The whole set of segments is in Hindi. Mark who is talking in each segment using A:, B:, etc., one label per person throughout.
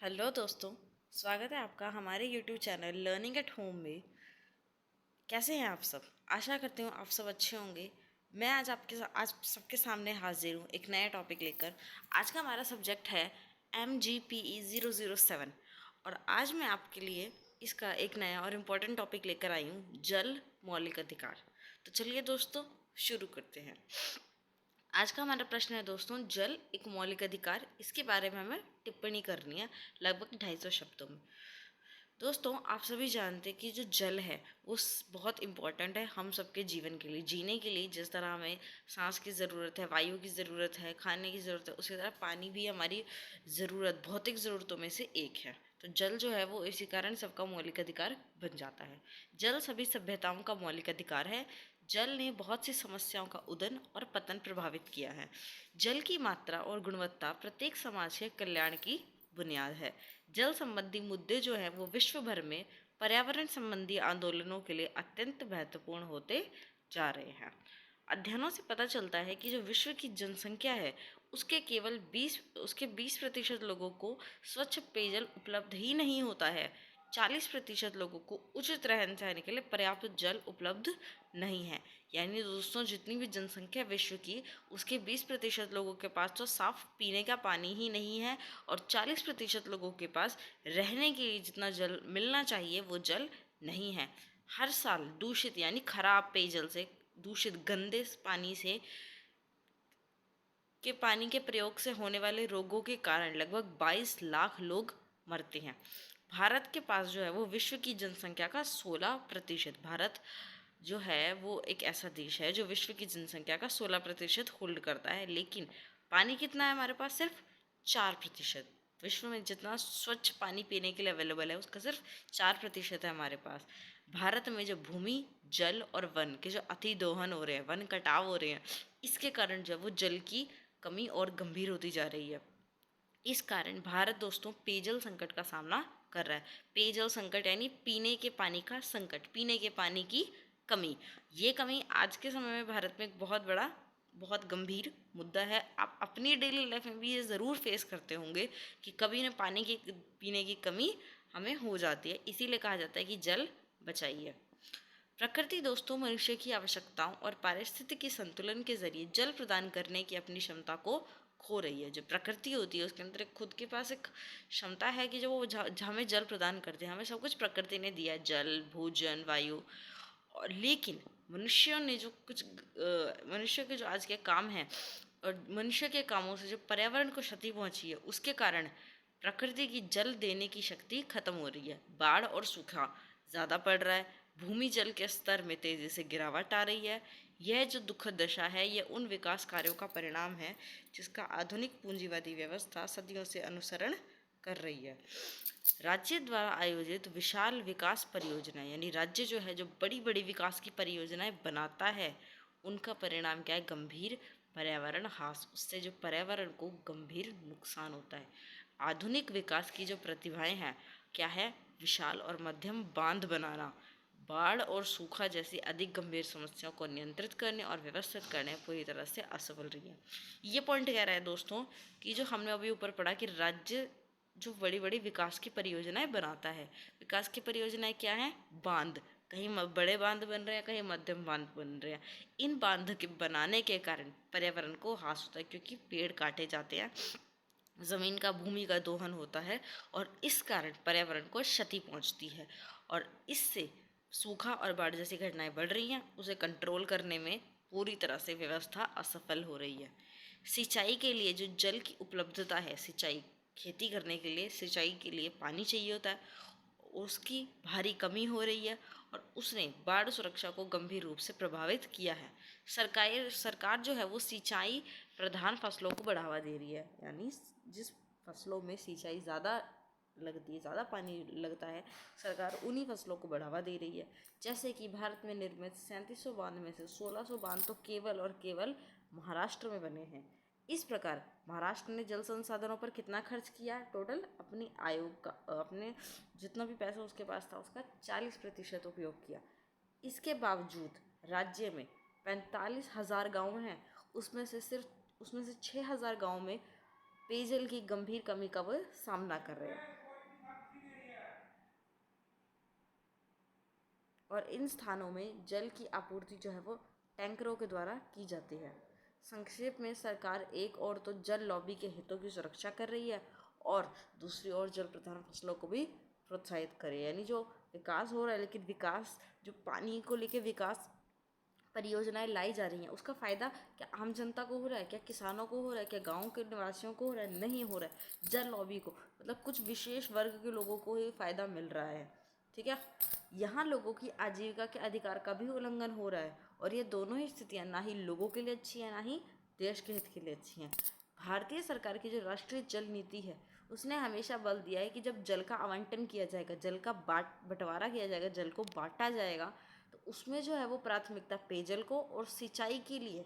A: हेलो दोस्तों, स्वागत है आपका हमारे YouTube channel learning at home में। कैसे हैं आप सब? आशा करती हूँ आप सब अच्छे होंगे। मैं आज सबके सामने हाजिर हूँ एक नया टॉपिक लेकर। आज का हमारा सब्जेक्ट है MGPE 007 और आज मैं आपके लिए इसका एक नया और इम्पोर्टेंट टॉपिक लेकर आई हूँ, जल मौलिक अधिकार। तो चलिए दोस्तों, शुरू करते हैं। आज का हमारा प्रश्न है दोस्तों, जल एक मौलिक अधिकार, इसके बारे में हमें टिप्पणी करनी है लगभग 250 शब्दों में। दोस्तों, आप सभी जानते हैं कि जो जल है वो बहुत इम्पोर्टेंट है हम सबके जीवन के लिए, जीने के लिए। जिस तरह हमें सांस की ज़रूरत है, वायु की ज़रूरत है, खाने की ज़रूरत है, उसी तरह पानी भी हमारी ज़रूरत, भौतिक ज़रूरतों में से एक है। तो जल जो है वो इसी कारण सबका मौलिक अधिकार बन जाता है। जल सभी सभ्यताओं का मौलिक अधिकार है। जल ने बहुत सी समस्याओं का उदय और पतन प्रभावित किया है। जल की मात्रा और गुणवत्ता प्रत्येक समाज के कल्याण की बुनियाद है। जल संबंधी मुद्दे जो हैं वो विश्व भर में पर्यावरण संबंधी आंदोलनों के लिए अत्यंत महत्वपूर्ण होते जा रहे हैं। अध्ययनों से पता चलता है कि जो विश्व की जनसंख्या है उसके 20% लोगों को स्वच्छ पेयजल उपलब्ध ही नहीं होता है। 40% लोगों को उचित रहन सहन के लिए पर्याप्त जल उपलब्ध नहीं है। यानी दोस्तों, जितनी भी जनसंख्या विश्व की, उसके 20% लोगों के पास तो साफ पीने का पानी ही नहीं है और 40% लोगों के पास रहने के लिए जितना जल मिलना चाहिए वो जल नहीं है। हर साल दूषित यानी खराब पेयजल से, दूषित गंदे पानी से के पानी के प्रयोग से होने वाले रोगों के कारण लगभग 22 लाख लोग मरते हैं। भारत के पास जो है वो विश्व की जनसंख्या का 16%, भारत जो है वो एक ऐसा देश है जो विश्व की जनसंख्या का 16% होल्ड करता है। लेकिन पानी कितना है हमारे पास? सिर्फ 4%। विश्व में जितना स्वच्छ पानी पीने के लिए अवेलेबल है उसका सिर्फ 4% है हमारे पास। भारत में जो भूमि, जल और वन के जो अतिदोहन हो रहे हैं, वन कटाव हो रहे हैं, इसके कारण जो वो जल की कमी और गंभीर होती जा रही है। इस कारण भारत दोस्तों पेयजल संकट का सामना कर रहा है। पेयजल संकट यानी पीने के पानी का संकट, पीने के पानी की कमी। ये कमी आज के समय में भारत में एक बहुत गंभीर मुद्दा है। आप अपनी डेली लाइफ में भी ये ज़रूर फेस करते होंगे कि कभी न पानी की पीने की कमी हमें हो जाती है। इसीलिए कहा जाता है कि जल बचाइए। प्रकृति दोस्तों मनुष्य की आवश्यकताओं और पारिस्थितिकी संतुलन के जरिए जल प्रदान करने की अपनी क्षमता को खो रही है। जो प्रकृति होती है उसके अंदर एक खुद के पास एक क्षमता है कि जो वो हमें जल प्रदान करते हैं। हमें सब कुछ प्रकृति ने दिया है, जल, भोजन, वायु। और लेकिन मनुष्यों ने जो कुछ मनुष्य के जो आज के काम हैं और मनुष्य के कामों से जो पर्यावरण को क्षति पहुंची है उसके कारण प्रकृति की जल देने की शक्ति खत्म हो रही है। बाढ़ और सूखा ज़्यादा पड़ रहा है। भूमि जल के स्तर में तेज़ी से गिरावट आ रही है। यह जो दुखद दशा है यह उन विकास कार्यों का परिणाम है जिसका आधुनिक पूंजीवादी व्यवस्था सदियों से अनुसरण कर रही है। राज्य द्वारा आयोजित विशाल विकास परियोजना यानी राज्य जो है जो बड़ी बड़ी विकास की परियोजनाएं बनाता है उनका परिणाम क्या है? गंभीर पर्यावरण ह्रास। उससे जो पर्यावरण को गंभीर नुकसान होता है। आधुनिक विकास की जो प्रतिभाएं हैं क्या है? विशाल और मध्यम बांध बनाना, बाढ़ और सूखा जैसी अधिक गंभीर समस्याओं को नियंत्रित करने और व्यवस्थित करने पूरी तरह से असफल रही है। ये पॉइंट कह रहा है दोस्तों कि जो हमने अभी ऊपर पढ़ा कि राज्य जो बड़ी बड़ी विकास की परियोजनाएं बनाता है। विकास की परियोजनाएं क्या है? बांध। कहीं बड़े बांध बन रहे हैं, कहीं मध्यम बांध बन रहे हैं। इन बांध के बनाने के कारण पर्यावरण को ह्रास होता है क्योंकि पेड़ काटे जाते हैं, ज़मीन का, भूमि का दोहन होता है और इस कारण पर्यावरण को क्षति पहुंचती है और इससे सूखा और बाढ़ जैसी घटनाएं बढ़ रही हैं। उसे कंट्रोल करने में पूरी तरह से व्यवस्था असफल हो रही है। सिंचाई के लिए जो जल की उपलब्धता है, सिंचाई, खेती करने के लिए सिंचाई के लिए पानी चाहिए होता है, उसकी भारी कमी हो रही है और उसने बाढ़ सुरक्षा को गंभीर रूप से प्रभावित किया है। सरकार जो है वो सिंचाई प्रधान फसलों को बढ़ावा दे रही है। यानी जिस फसलों में सिंचाई ज़्यादा लगती है, ज़्यादा पानी लगता है, सरकार उन्हीं फसलों को बढ़ावा दे रही है। जैसे कि भारत में निर्मित 3700 बांध में से 1600 बांध तो केवल और केवल महाराष्ट्र में बने हैं। इस प्रकार महाराष्ट्र ने जल संसाधनों पर कितना खर्च किया? टोटल अपनी आयोग का, अपने जितना भी पैसा उसके पास था उसका 40% उपयोग किया। इसके बावजूद राज्य में 45,000 गाँव हैं, उसमें से 6,000 गाँव में पेयजल की गंभीर कमी का वो सामना कर रहे हैं। और इन स्थानों में जल की आपूर्ति जो है वो टैंकरों के द्वारा की जाती है। संक्षेप में सरकार एक और तो जल लॉबी के हितों की सुरक्षा कर रही है और दूसरी ओर जल प्रधान फसलों को भी प्रोत्साहित कर रही है। यानी जो विकास हो रहा है, लेकिन विकास जो पानी को लेके विकास परियोजनाएं लाई जा रही हैं, उसका फ़ायदा क्या आम जनता को हो रहा है, क्या किसानों को हो रहा है, क्या गाँव के निवासियों को हो रहा है? नहीं हो रहा है। जल लॉबी को, मतलब कुछ विशेष वर्ग के लोगों को ही फ़ायदा मिल रहा है। ठीक है, यहाँ लोगों की आजीविका के अधिकार का भी उल्लंघन हो रहा है और ये दोनों ही स्थितियाँ ना ही लोगों के लिए अच्छी हैं, ना ही देश के हित के लिए अच्छी हैं। भारतीय सरकार की जो राष्ट्रीय जल नीति है, उसने हमेशा बल दिया है कि जब जल का आवंटन किया जाएगा, जल का बंटवारा किया जाएगा, जल को बांटा जाएगा, तो उसमें जो है वो प्राथमिकता पेयजल को और सिंचाई के लिए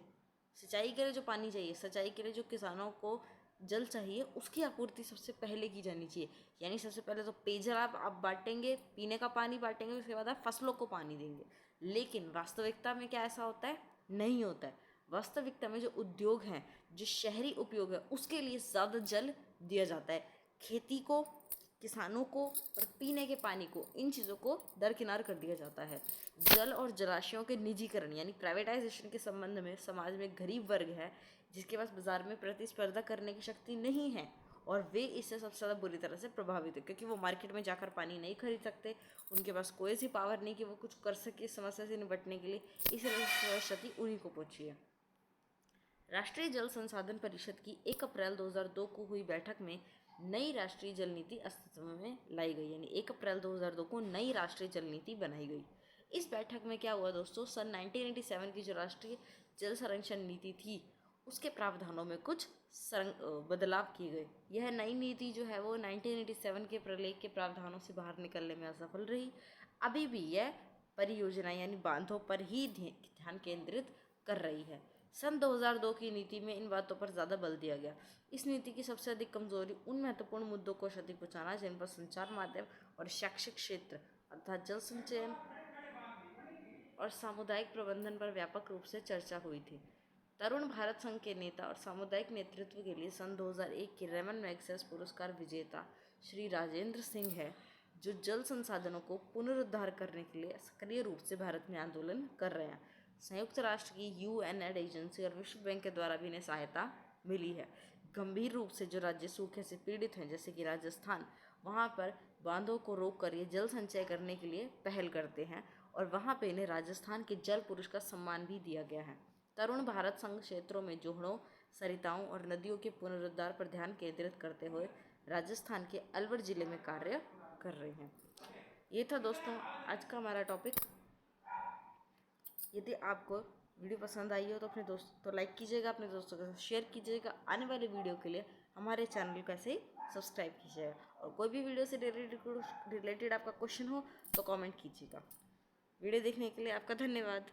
A: जो पानी चाहिए, सिंचाई के लिए जो किसानों को जल चाहिए, उसकी आपूर्ति सबसे पहले की जानी चाहिए। यानी सबसे पहले तो पेयजल आप बांटेंगे, पीने का पानी बांटेंगे, उसके बाद आप फसलों को पानी देंगे। लेकिन वास्तविकता में क्या ऐसा होता है? नहीं होता है। वास्तविकता में जो उद्योग हैं, जो शहरी उपयोग है, उसके लिए ज़्यादा जल दिया जाता है। खेती को, किसानों को और पीने के पानी को, इन चीज़ों को दरकिनार कर दिया जाता है। जल और जलाशयों के निजीकरण यानी प्राइवेटाइजेशन के संबंध में समाज में गरीब वर्ग है, जिसके पास बाजार में प्रतिस्पर्धा करने की शक्ति नहीं है, और वे इससे सबसे ज़्यादा बुरी तरह से प्रभावित है, क्योंकि वो मार्केट में जाकर पानी नहीं खरीद सकते, उनके पास कोई ऐसी पावर नहीं कि वो कुछ कर सके इस समस्या से निपटने के लिए। इसलिए क्षति उन्हीं को पहुंची है। राष्ट्रीय जल संसाधन परिषद की 1 अप्रैल 2002 को हुई बैठक में नई राष्ट्रीय जल नीति अस्तित्व में लाई गई। यानी 1 अप्रैल 2002 को नई राष्ट्रीय जल नीति बनाई गई। इस बैठक में क्या हुआ दोस्तों? सन 1987 की जो राष्ट्रीय जल संरक्षण नीति थी, उसके प्रावधानों में कुछ बदलाव किए गए। यह नई नीति जो है वो 1987 के प्रलेख के प्रावधानों से बाहर निकलने में असफल रही। अभी भी यह परियोजना यानी बांधों पर ही ध्यान केंद्रित कर रही है। सन 2002 की नीति में इन बातों पर ज़्यादा बल दिया गया। इस नीति की सबसे अधिक कमजोरी उन महत्वपूर्ण मुद्दों को क्षति पहुंचाना जिन पर संचार माध्यम और शैक्षिक क्षेत्र अर्थात जल संचयन और सामुदायिक प्रबंधन पर व्यापक रूप से चर्चा हुई थी। तरुण भारत संघ के नेता और सामुदायिक नेतृत्व के लिए सन 2001 के रेमन मैग्सेस पुरस्कार विजेता श्री राजेंद्र सिंह है, जो जल संसाधनों को पुनरुद्धार करने के लिए सक्रिय रूप से भारत में आंदोलन कर रहे हैं। संयुक्त राष्ट्र की यूएनएड एजेंसी और विश्व बैंक के द्वारा भी इन्हें सहायता मिली है। गंभीर रूप से जो राज्य सूखे से पीड़ित हैं, जैसे कि राजस्थान, वहाँ पर बांधों को रोक कर ये जल संचय करने के लिए पहल करते हैं और वहाँ पे इन्हें राजस्थान के जल पुरुष का सम्मान भी दिया गया है। तरुण भारत संघ क्षेत्रों में जोहड़ों, सरिताओं और नदियों के पुनरुद्धार पर ध्यान केंद्रित करते हुए राजस्थान के अलवर जिले में कार्य कर रहे हैं। ये था दोस्तों आज का हमारा टॉपिक। यदि आपको वीडियो पसंद आई हो तो अपने दोस्तों तो लाइक कीजिएगा, अपने दोस्तों के साथ शेयर कीजिएगा। आने वाले वीडियो के लिए हमारे चैनल को ऐसे ही सब्सक्राइब कीजिएगा, और कोई भी वीडियो से रिलेटेड आपका क्वेश्चन हो तो कमेंट कीजिएगा। वीडियो देखने के लिए आपका धन्यवाद।